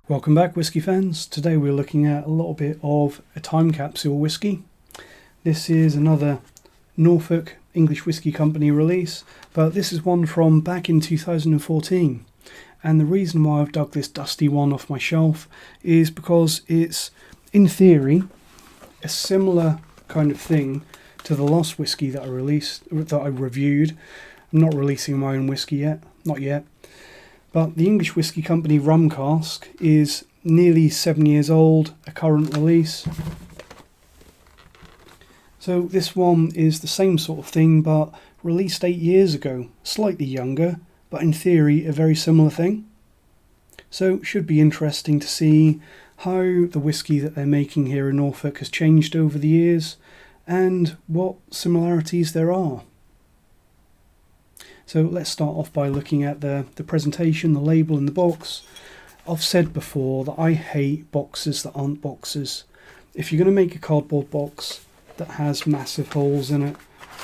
Welcome back, whisky fans. Today we're looking at a little bit of a time capsule whisky. This is another Norfolk English Whisky Company release, but this is one from back in 2014. And the reason why I've dug this dusty one off my shelf is because it's, in theory, a similar kind of thing to the last whisky that I reviewed. I'm not releasing my own whisky yet, not yet. But the English Whisky Company Rum Cask is nearly 7 years old, a current release. So this one is the same sort of thing, but released 8 years ago, slightly younger, but in theory a very similar thing. So it should be interesting to see how the whisky that they're making here in Norfolk has changed over the years and what similarities there are. So let's start off by looking at the presentation, the label and the box. I've said before that I hate boxes that aren't boxes. If you're going to make a cardboard box that has massive holes in it,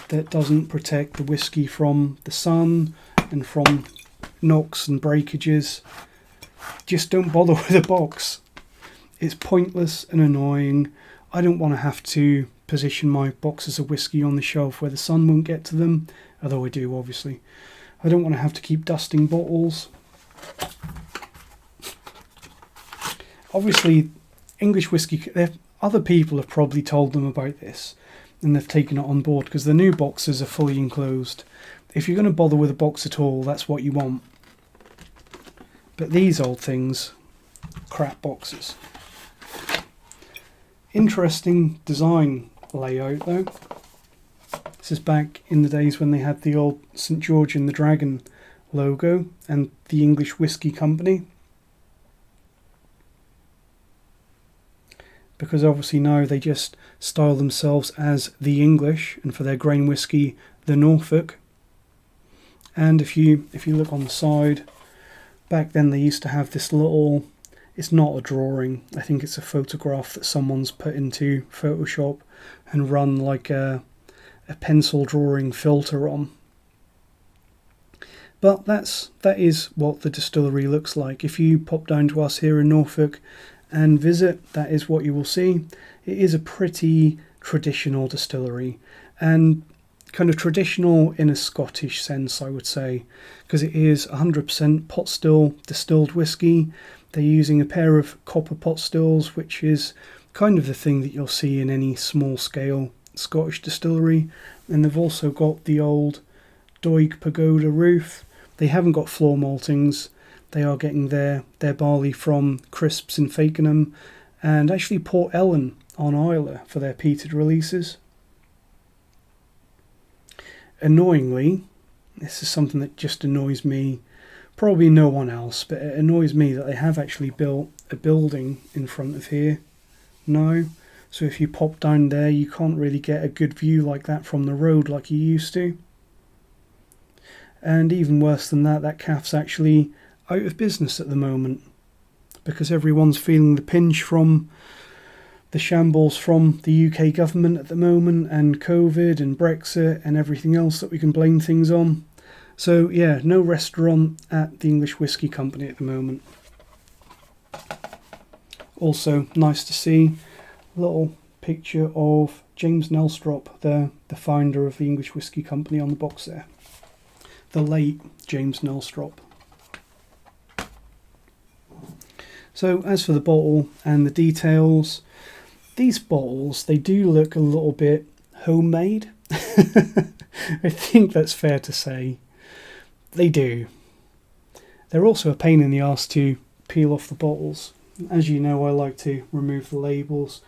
that doesn't protect the whisky from the sun and from knocks and breakages, just don't bother with a box. It's pointless and annoying. I don't want to have to position my boxes of whisky on the shelf where the sun won't get to them, although I do, obviously. I don't want to have to keep dusting bottles. Obviously, English whisky, other people have probably told them about this and they've taken it on board because the new boxes are fully enclosed. If you're going to bother with a box at all, that's what you want. But these old things, crap boxes. Interesting design layout though. This is back in the days when they had the old St. George and the Dragon logo and the English Whisky Company. Because obviously now they just style themselves as the English, and for their grain whisky, the Norfolk. And if you look on the side, back then they used to have this little, it's not a drawing, I think it's a photograph that someone's put into Photoshop and run like a pencil drawing filter on. But that is what the distillery looks like. If you pop down to us here in Norfolk and visit, that is what you will see. It is a pretty traditional distillery, and kind of traditional in a Scottish sense, I would say, because it is 100% pot still distilled whisky. They're using a pair of copper pot stills, which is kind of the thing that you'll see in any small scale Scottish distillery. And they've also got the old Doig Pagoda roof. They haven't got floor maltings. They are getting their barley from crisps in Fakenham and actually Port Ellen on Islay for their peated releases. Annoyingly, this is something that just annoys me, probably no one else, but it annoys me that they have actually built a building in front of here now. So if you pop down there, you can't really get a good view like that from the road like you used to. And even worse than that, that cafe's actually out of business at the moment because everyone's feeling the pinch from the shambles from the UK government at the moment, and COVID and Brexit and everything else that we can blame things on. So yeah, no restaurant at the English Whisky Company at the moment. Also nice to see a little picture of James Nelstrop, the founder of the English Whisky Company, on the box there. The late James Nelstrop. So as for the bottle and the details, these bottles, they do look a little bit homemade. I think that's fair to say. They do. They're also a pain in the arse to peel off the bottles. As you know, I like to remove the labels,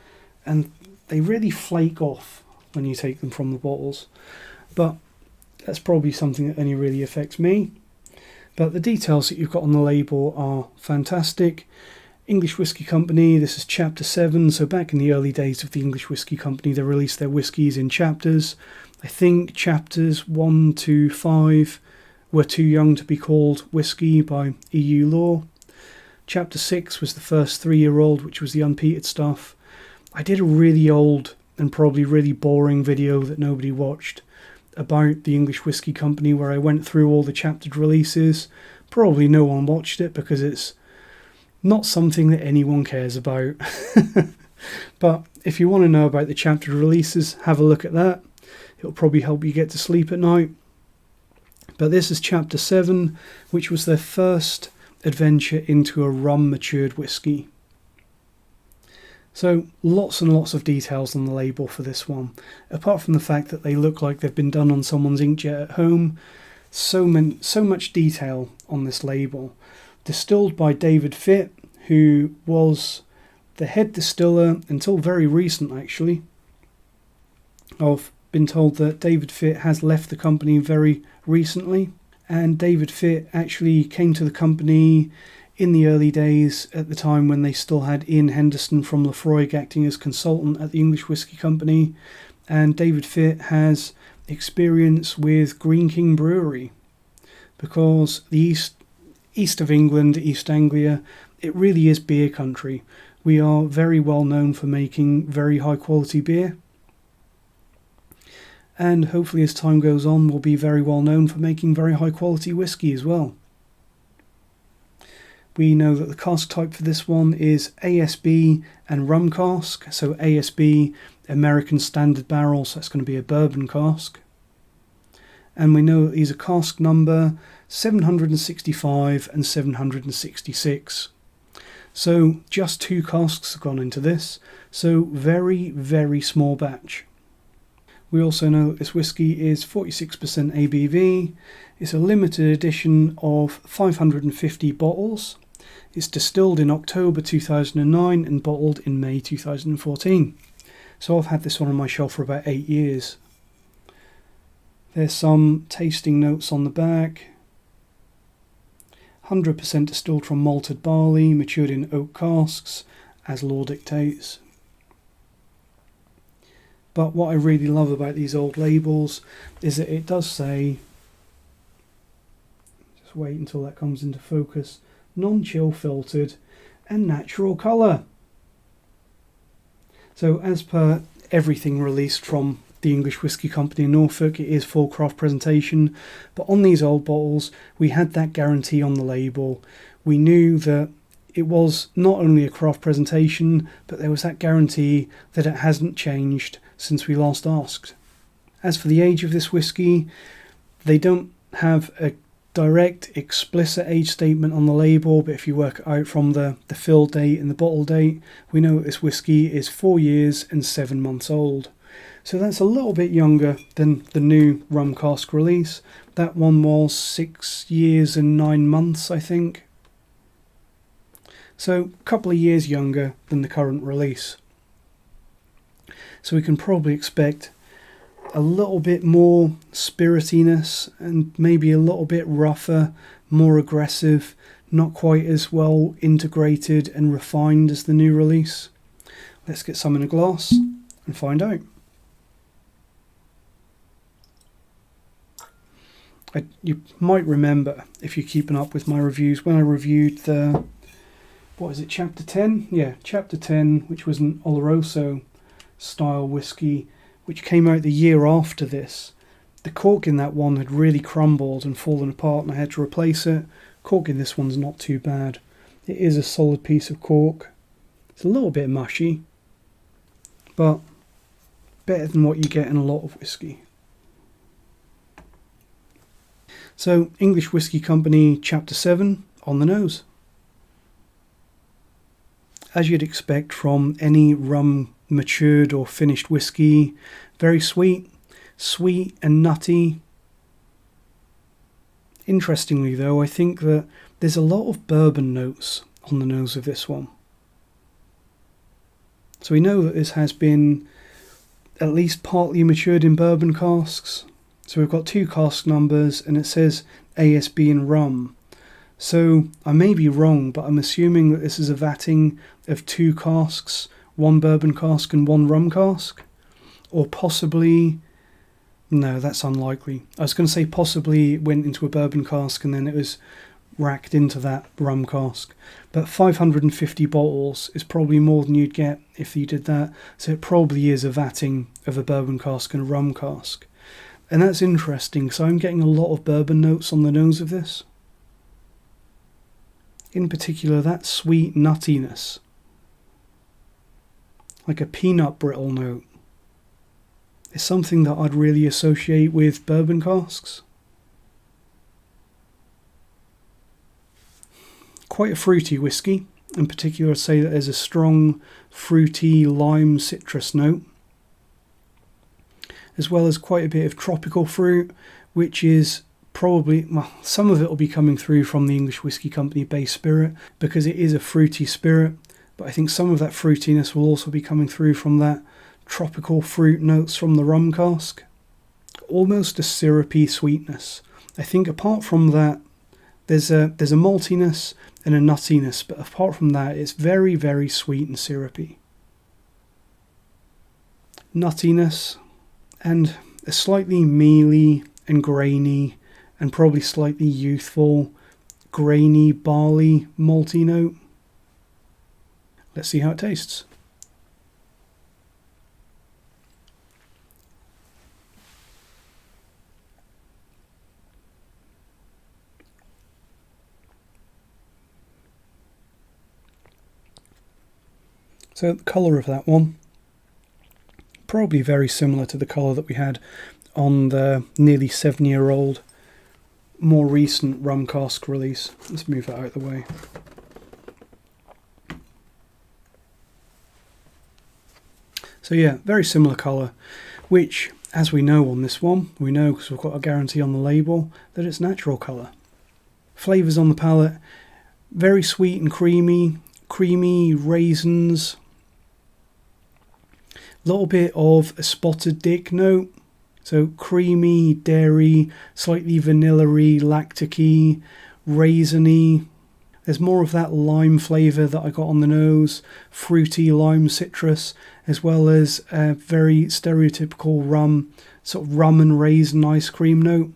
and they really flake off when you take them from the bottles. But that's probably something that only really affects me. But the details that you've got on the label are fantastic. English Whisky Company, this is chapter 7, so back in the early days of the English Whisky Company they released their whiskies in chapters. I think chapters 1 to 5 were too young to be called whisky by EU law. Chapter 6 was the first 3-year-old, which was the unpeated stuff. I did a really old and probably really boring video that nobody watched about the English Whisky Company where I went through all the chaptered releases. Probably no one watched it because it's not something that anyone cares about. But if you want to know about the chaptered releases, have a look at that. It'll probably help you get to sleep at night. But this is chapter 7, which was their first adventure into a rum matured whisky. So lots and lots of details on the label for this one. Apart from the fact that they look like they've been done on someone's inkjet at home, so much detail on this label. Distilled by David Fitt, who was the head distiller until very recent actually. I've been told that David Fitt has left the company very recently, and David Fitt actually came to the company in the early days at the time when they still had Ian Henderson from Lafroig acting as consultant at the English Whisky Company, and David Fitt has experience with Green King Brewery because the east of England, East Anglia, it really is beer country. We are very well known for making very high quality beer, and hopefully as time goes on we'll be very well known for making very high quality whiskey as well. We know that the cask type for this one is ASB and Rum Cask. So ASB, American Standard Barrel, so that's going to be a bourbon cask. And we know that these are cask number 765 and 766. So just 2 casks have gone into this. So very, very small batch. We also know that this whiskey is 46% ABV. It's a limited edition of 550 bottles. It's distilled in October 2009 and bottled in May 2014. So I've had this one on my shelf for about 8 years. There's some tasting notes on the back. 100% distilled from malted barley, matured in oak casks, as law dictates. But what I really love about these old labels is that it does say, just wait until that comes into focus, non-chill filtered and natural colour. So as per everything released from the English Whisky Company in Norfolk, it is full craft presentation, but on these old bottles we had that guarantee on the label. We knew that it was not only a craft presentation, but there was that guarantee that it hasn't changed since we last asked. As for the age of this whiskey, they don't have a direct explicit age statement on the label, but if you work it out from the fill date and the bottle date, we know that this whiskey is 4 years and 7 months old. So that's a little bit younger than the new Rum Cask release. That one was 6 years and 9 months, I think. So a couple of years younger than the current release. So we can probably expect a little bit more spiritiness and maybe a little bit rougher, more aggressive, not quite as well integrated and refined as the new release. Let's get some in a glass and find out. You might remember, if you're keeping up with my reviews, when I reviewed the, chapter 10? Yeah, chapter 10, which was an Oloroso style whiskey, which came out the year after this. The cork in that one had really crumbled and fallen apart and I had to replace it. Cork in this one's not too bad. It is a solid piece of cork. It's a little bit mushy, but better than what you get in a lot of whiskey. So, English Whisky Company, Chapter 7, on the nose. As you'd expect from any rum matured or finished whiskey, very sweet and nutty. Interestingly though, I think that there's a lot of bourbon notes on the nose of this one. So we know that this has been at least partly matured in bourbon casks. So we've got 2 cask numbers and it says ASB and rum. So I may be wrong, but I'm assuming that this is a vatting of 2 casks, 1 bourbon cask and 1 rum cask. Or possibly, no, that's unlikely. I was going to say possibly it went into a bourbon cask and then it was racked into that rum cask. But 550 bottles is probably more than you'd get if you did that. So it probably is a vatting of a bourbon cask and a rum cask. And that's interesting, so I'm getting a lot of bourbon notes on the nose of this. In particular, that sweet nuttiness. Like a peanut brittle note. It's something that I'd really associate with bourbon casks. Quite a fruity whiskey. In particular, I'd say that there's a strong fruity lime citrus note, as well as quite a bit of tropical fruit, which is probably, well, some of it will be coming through from the English Whisky Company base spirit, because it is a fruity spirit, but I think some of that fruitiness will also be coming through from that tropical fruit notes from the rum cask. Almost a syrupy sweetness. I think apart from that, there's a maltiness and a nuttiness, but apart from that, it's very, very sweet and syrupy. Nuttiness and a slightly mealy and grainy and probably slightly youthful, grainy, barley, malty note. Let's see how it tastes. So the colour of that one, probably very similar to the colour that we had on the nearly 7-year-old, more recent Rum Cask release. Let's move that out of the way. So yeah, very similar colour, which, as we know on this one, we know because we've got a guarantee on the label that it's natural colour. Flavours on the palate, very sweet and creamy raisins, a little bit of a spotted dick note, so creamy, dairy, slightly vanilla-y, lactic-y, raisiny. There's more of that lime flavour that I got on the nose, fruity lime citrus, as well as a very stereotypical rum, sort of rum and raisin ice cream note.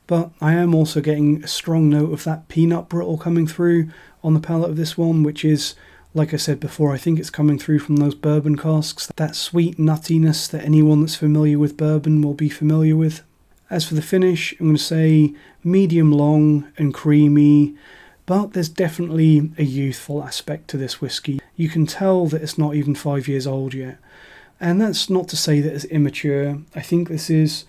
But I am also getting a strong note of that peanut brittle coming through on the palate of this one, which is, like I said before, I think it's coming through from those bourbon casks. That sweet nuttiness that anyone that's familiar with bourbon will be familiar with. As for the finish, I'm going to say medium long and creamy, but there's definitely a youthful aspect to this whiskey. You can tell that it's not even 5 years old yet. And that's not to say that it's immature. I think this is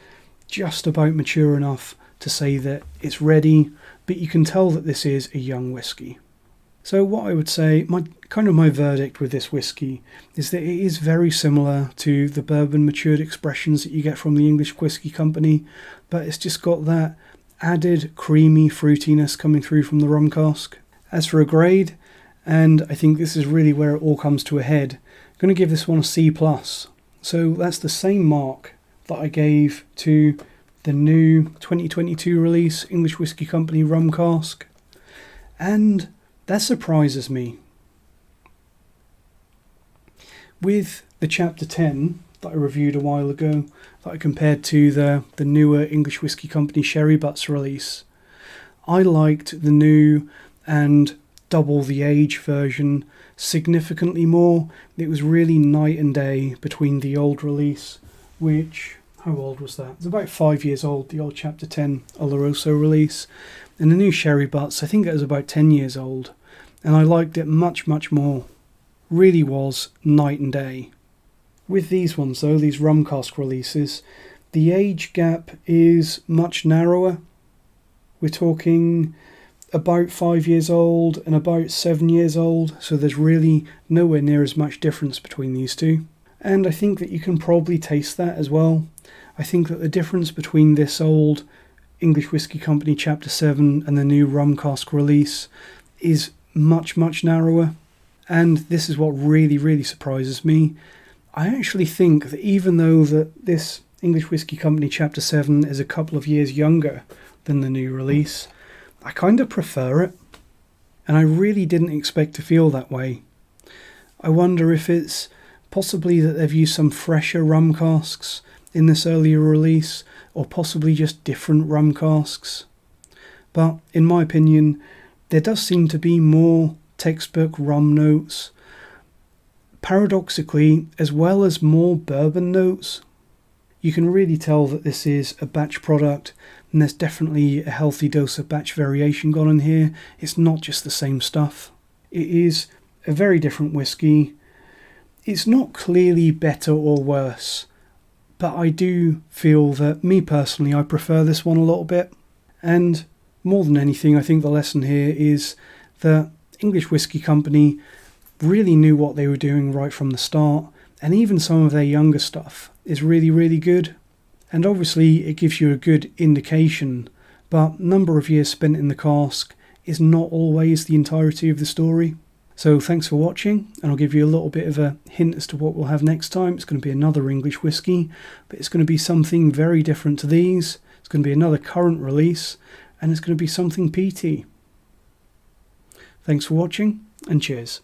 just about mature enough to say that it's ready, but you can tell that this is a young whiskey. So what I would say, my verdict with this whiskey is that it is very similar to the bourbon matured expressions that you get from the English Whisky Company, but it's just got that added creamy fruitiness coming through from the rum cask. As for a grade, and I think this is really where it all comes to a head, I'm going to give this one a C+. So that's the same mark that I gave to the new 2022 release English Whisky Company rum cask. And that surprises me. With the Chapter 10 that I reviewed a while ago, that I compared to the newer English Whisky Company Sherry Butts release, I liked the new and double the age version significantly more. It was really night and day between the old release, which, how old was that? It's about 5 years old, the old Chapter 10 Oloroso release, and the new Sherry Butts, I think it was about 10 years old, and I liked it much, much more. Really was night and day. With these ones though, these rum cask releases, the age gap is much narrower. We're talking about 5 years old and about 7 years old, so there's really nowhere near as much difference between these two. And I think that you can probably taste that as well. I think that the difference between this old English Whisky Company Chapter 7 and the new rum cask release is much, much narrower. And this is what really, really surprises me. I actually think that even though that this English Whisky Company Chapter 7 is a couple of years younger than the new release, I kind of prefer it. And I really didn't expect to feel that way. I wonder if it's possibly that they've used some fresher rum casks in this earlier release, or possibly just different rum casks. But in my opinion, there does seem to be more textbook rum notes, paradoxically, as well as more bourbon notes. You can really tell that this is a batch product, and there's definitely a healthy dose of batch variation gone in here. It's not just the same stuff. It is a very different whiskey. It's not clearly better or worse, but I do feel that, me personally, I prefer this one a little bit. And more than anything, I think the lesson here is that English Whisky Company really knew what they were doing right from the start, and even some of their younger stuff is really, really good. And obviously it gives you a good indication, but number of years spent in the cask is not always the entirety of the story. So thanks for watching, and I'll give you a little bit of a hint as to what we'll have next time. It's going to be another English whisky, but it's going to be something very different to these. It's going to be another current release, and it's going to be something peaty. Thanks for watching, and cheers.